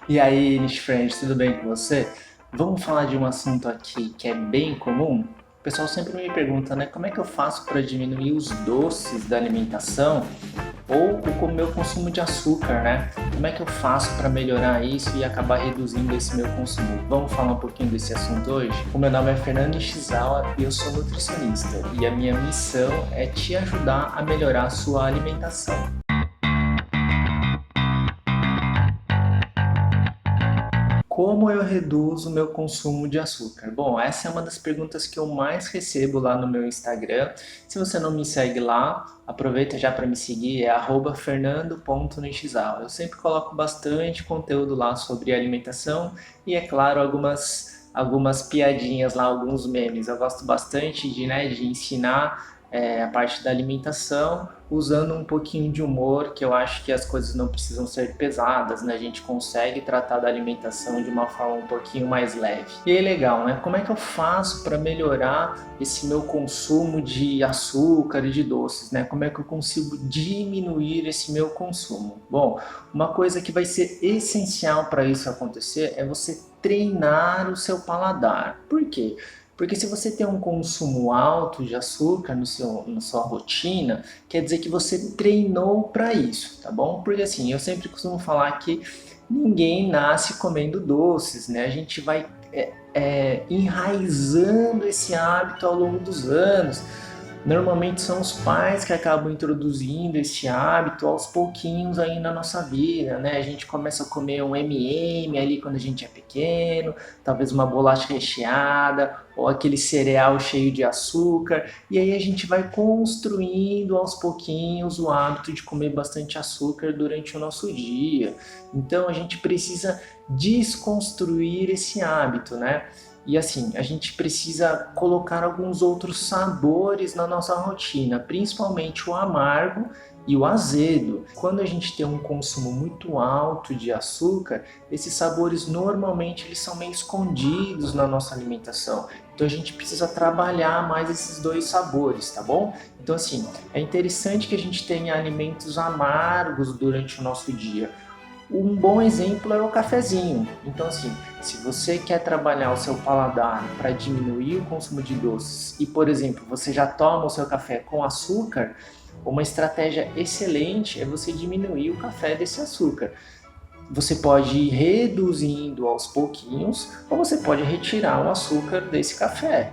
E aí, Niche Friend, tudo bem com você? Vamos falar de um assunto aqui que é bem comum? O pessoal sempre me pergunta, né, como é que eu faço para diminuir os doces da alimentação ou o meu consumo de açúcar, né? Como é que eu faço para melhorar isso e acabar reduzindo esse meu consumo? Vamos falar um pouquinho desse assunto hoje? O meu nome é Fernando Nishizawa e eu sou nutricionista e a minha missão é te ajudar a melhorar a sua alimentação. Como eu reduzo o meu consumo de açúcar? Bom, essa é uma das perguntas que eu mais recebo lá no meu Instagram. Se você não me segue lá, aproveita já para me seguir, é @fernando.nishizawa. Eu sempre coloco bastante conteúdo lá sobre alimentação e, é claro, algumas piadinhas lá, alguns memes. Eu gosto bastante de ensinar a parte da alimentação, usando um pouquinho de humor, que eu acho que as coisas não precisam ser pesadas, né? A gente consegue tratar da alimentação de uma forma um pouquinho mais leve. E aí, legal, né? Como é que eu faço para melhorar esse meu consumo de açúcar e de doces, né? Como é que eu consigo diminuir esse meu consumo? Bom, uma coisa que vai ser essencial para isso acontecer é você treinar o seu paladar. Por quê? Porque se você tem um consumo alto de açúcar na sua rotina, quer dizer que você treinou para isso, tá bom? Porque assim, eu sempre costumo falar que ninguém nasce comendo doces, né? A gente vai enraizando esse hábito ao longo dos anos. Normalmente são os pais que acabam introduzindo esse hábito aos pouquinhos aí na nossa vida, né? A gente começa a comer um M&M ali quando a gente é pequeno, talvez uma bolacha recheada ou aquele cereal cheio de açúcar, e aí a gente vai construindo aos pouquinhos o hábito de comer bastante açúcar durante o nosso dia. Então a gente precisa desconstruir esse hábito, né? E assim, a gente precisa colocar alguns outros sabores na nossa rotina, principalmente o amargo e o azedo. Quando a gente tem um consumo muito alto de açúcar, esses sabores normalmente eles são meio escondidos na nossa alimentação. Então a gente precisa trabalhar mais esses dois sabores, tá bom? Então assim, é interessante que a gente tenha alimentos amargos durante o nosso dia. Um bom exemplo é o cafezinho. Então, assim, se você quer trabalhar o seu paladar para diminuir o consumo de doces e, por exemplo, você já toma o seu café com açúcar, uma estratégia excelente é você diminuir o café desse açúcar. Você pode ir reduzindo aos pouquinhos ou você pode retirar o açúcar desse café.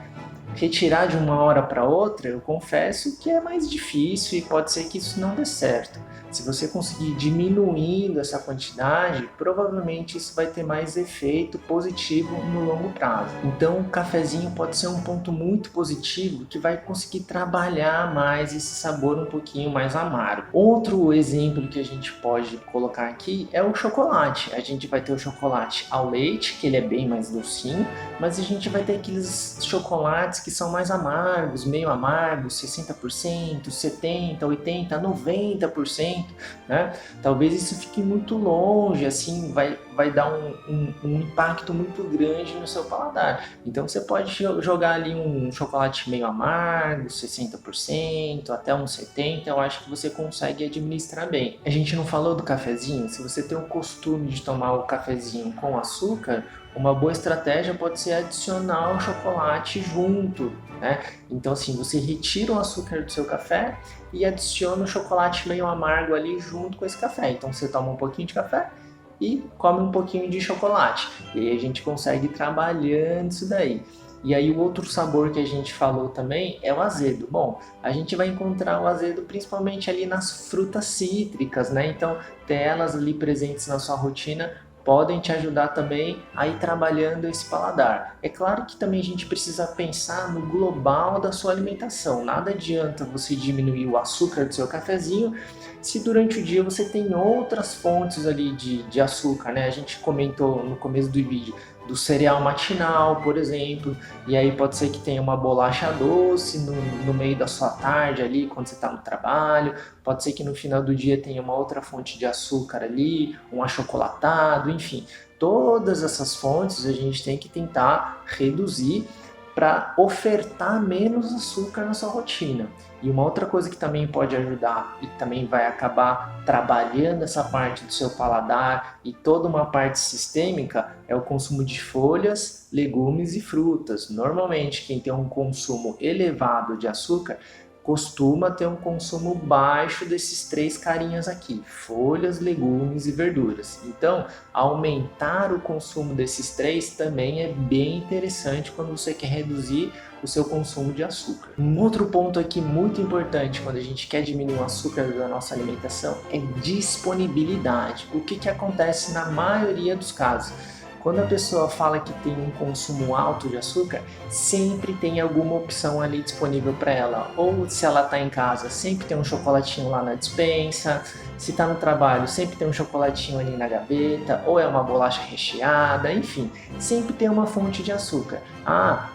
Retirar de uma hora para outra, eu confesso que é mais difícil e pode ser que isso não dê certo. Se você conseguir diminuindo essa quantidade, provavelmente isso vai ter mais efeito positivo no longo prazo. Então, o cafezinho pode ser um ponto muito positivo que vai conseguir trabalhar mais esse sabor um pouquinho mais amargo. Outro exemplo que a gente pode colocar aqui é o chocolate. A gente vai ter o chocolate ao leite, que ele é bem mais docinho, mas a gente vai ter aqueles chocolates que são mais amargos, meio amargos, 60%, 70%, 80%, 90%, né? Talvez isso fique muito longe, assim, vai dar um impacto muito grande no seu paladar. Então você pode jogar ali um chocolate meio amargo, 60%, até uns 70%, eu acho que você consegue administrar bem. A gente não falou do cafezinho? Se você tem o costume de tomar o cafezinho com açúcar, uma boa estratégia pode ser adicionar o chocolate junto, né? Então, assim, você retira o açúcar do seu café e adiciona o chocolate meio amargo ali junto com esse café. Então, você toma um pouquinho de café e come um pouquinho de chocolate. E aí a gente consegue ir trabalhando isso daí. E aí o outro sabor que a gente falou também é o azedo. Bom, a gente vai encontrar o azedo principalmente ali nas frutas cítricas, né? Então, ter elas ali presentes na sua rotina podem te ajudar também a ir trabalhando esse paladar. É claro que também a gente precisa pensar no global da sua alimentação. Nada adianta você diminuir o açúcar do seu cafezinho se durante o dia você tem outras fontes ali de açúcar, né? A gente comentou no começo do vídeo do cereal matinal, por exemplo, e aí pode ser que tenha uma bolacha doce no meio da sua tarde ali, quando você está no trabalho, pode ser que no final do dia tenha uma outra fonte de açúcar ali, um achocolatado, enfim. Todas essas fontes a gente tem que tentar reduzir para ofertar menos açúcar na sua rotina. E uma outra coisa que também pode ajudar e também vai acabar trabalhando essa parte do seu paladar e toda uma parte sistêmica é o consumo de folhas, legumes e frutas. Normalmente quem tem um consumo elevado de açúcar costuma ter um consumo baixo desses três carinhas aqui, folhas, legumes e verduras. Então, aumentar o consumo desses três também é bem interessante quando você quer reduzir o seu consumo de açúcar. Um outro ponto aqui muito importante quando a gente quer diminuir o açúcar da nossa alimentação é disponibilidade. O que acontece na maioria dos casos? Quando a pessoa fala que tem um consumo alto de açúcar, sempre tem alguma opção ali disponível para ela. Ou se ela está em casa, sempre tem um chocolatinho lá na despensa. Se está no trabalho, sempre tem um chocolatinho ali na gaveta. Ou é uma bolacha recheada, enfim. Sempre tem uma fonte de açúcar.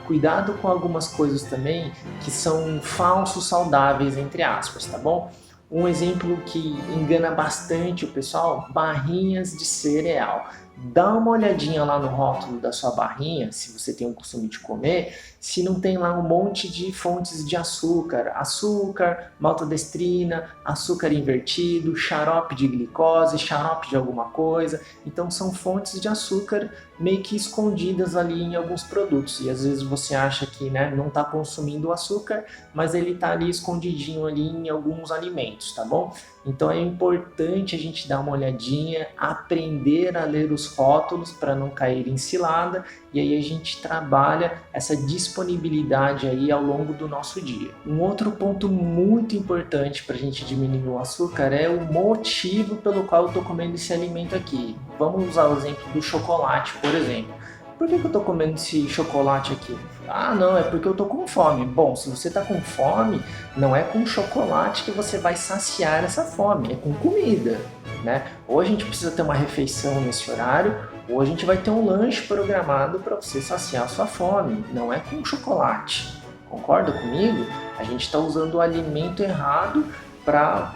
Cuidado com algumas coisas também que são falsos saudáveis, entre aspas, tá bom? Um exemplo que engana bastante o pessoal, barrinhas de cereal. Dá uma olhadinha lá no rótulo da sua barrinha, se você tem o costume de comer, se não tem lá um monte de fontes de açúcar. Açúcar, maltodestrina, açúcar invertido, xarope de glicose, xarope de alguma coisa. Então são fontes de açúcar meio que escondidas ali em alguns produtos. E às vezes você acha que não está consumindo açúcar, mas ele está ali escondidinho ali em alguns alimentos, tá bom? Então é importante a gente dar uma olhadinha, aprender a ler os rótulos para não cair em cilada, e aí a gente trabalha essa disponibilidade aí ao longo do nosso dia. Um outro ponto muito importante para a gente diminuir o açúcar é o motivo pelo qual eu estou comendo esse alimento aqui. Vamos usar o exemplo do chocolate, por exemplo. Por que eu estou comendo esse chocolate aqui? Não, é porque eu estou com fome. Bom, se você está com fome, não é com chocolate que você vai saciar essa fome, é com comida, né? Ou a gente precisa ter uma refeição nesse horário, ou a gente vai ter um lanche programado para você saciar a sua fome. Não é com chocolate. Concorda comigo? A gente está usando o alimento errado para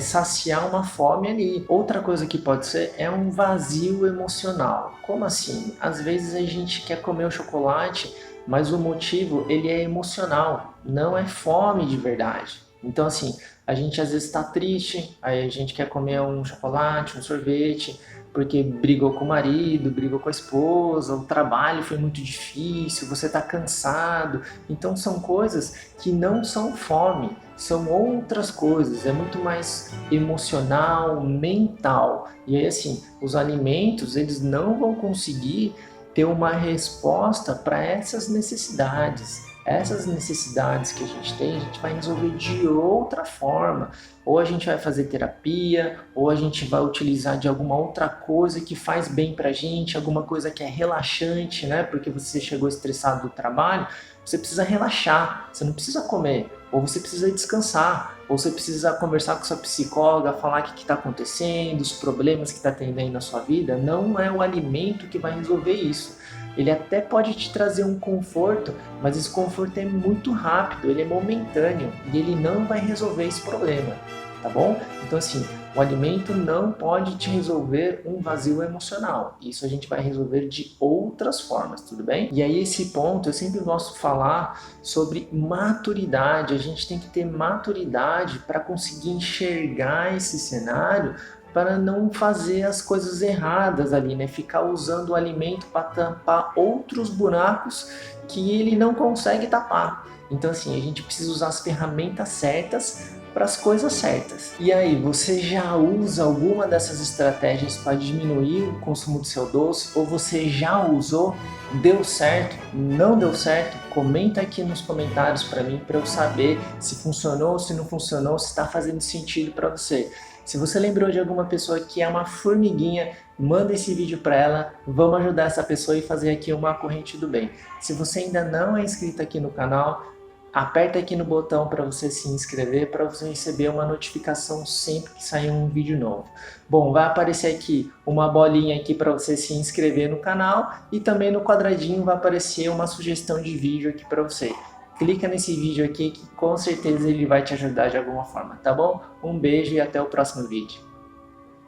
saciar uma fome ali. Outra coisa que pode ser é um vazio emocional. Como assim? Às vezes a gente quer comer o chocolate, mas o motivo ele é emocional, não é fome de verdade. Então assim, a gente às vezes está triste, aí a gente quer comer um chocolate, um sorvete, porque brigou com o marido, brigou com a esposa, o trabalho foi muito difícil, você está cansado. Então são coisas que não são fome, são outras coisas, é muito mais emocional, mental. E aí assim, os alimentos eles não vão conseguir ter uma resposta para essas necessidades. Essas necessidades que a gente vai resolver de outra forma. Ou a gente vai fazer terapia, ou a gente vai utilizar de alguma outra coisa que faz bem pra gente, alguma coisa que é relaxante, né? Porque você chegou estressado do trabalho, você precisa relaxar, você não precisa comer, ou você precisa descansar, ou você precisa conversar com sua psicóloga, falar o que está acontecendo, os problemas que está tendo aí na sua vida. Não é o alimento que vai resolver isso. Ele até pode te trazer um conforto, mas esse conforto é muito rápido, ele é momentâneo e ele não vai resolver esse problema, tá bom? Então assim, o alimento não pode te resolver um vazio emocional. Isso a gente vai resolver de outras formas, tudo bem? E aí esse ponto eu sempre gosto de falar sobre maturidade. A gente tem que ter maturidade para conseguir enxergar esse cenário, para não fazer as coisas erradas ali, né? Ficar usando o alimento para tampar outros buracos que ele não consegue tapar. Então assim, a gente precisa usar as ferramentas certas para as coisas certas. E aí, você já usa alguma dessas estratégias para diminuir o consumo do seu doce? Ou você já usou? Deu certo? Não deu certo? Comenta aqui nos comentários para mim, para eu saber se funcionou, se não funcionou, se está fazendo sentido para você. Se você lembrou de alguma pessoa que é uma formiguinha, manda esse vídeo para ela, vamos ajudar essa pessoa e fazer aqui uma corrente do bem. Se você ainda não é inscrito aqui no canal, aperta aqui no botão para você se inscrever, para você receber uma notificação sempre que sair um vídeo novo. Bom, vai aparecer aqui uma bolinha aqui para você se inscrever no canal e também no quadradinho vai aparecer uma sugestão de vídeo aqui para você. Clica nesse vídeo aqui que com certeza ele vai te ajudar de alguma forma, tá bom? Um beijo e até o próximo vídeo.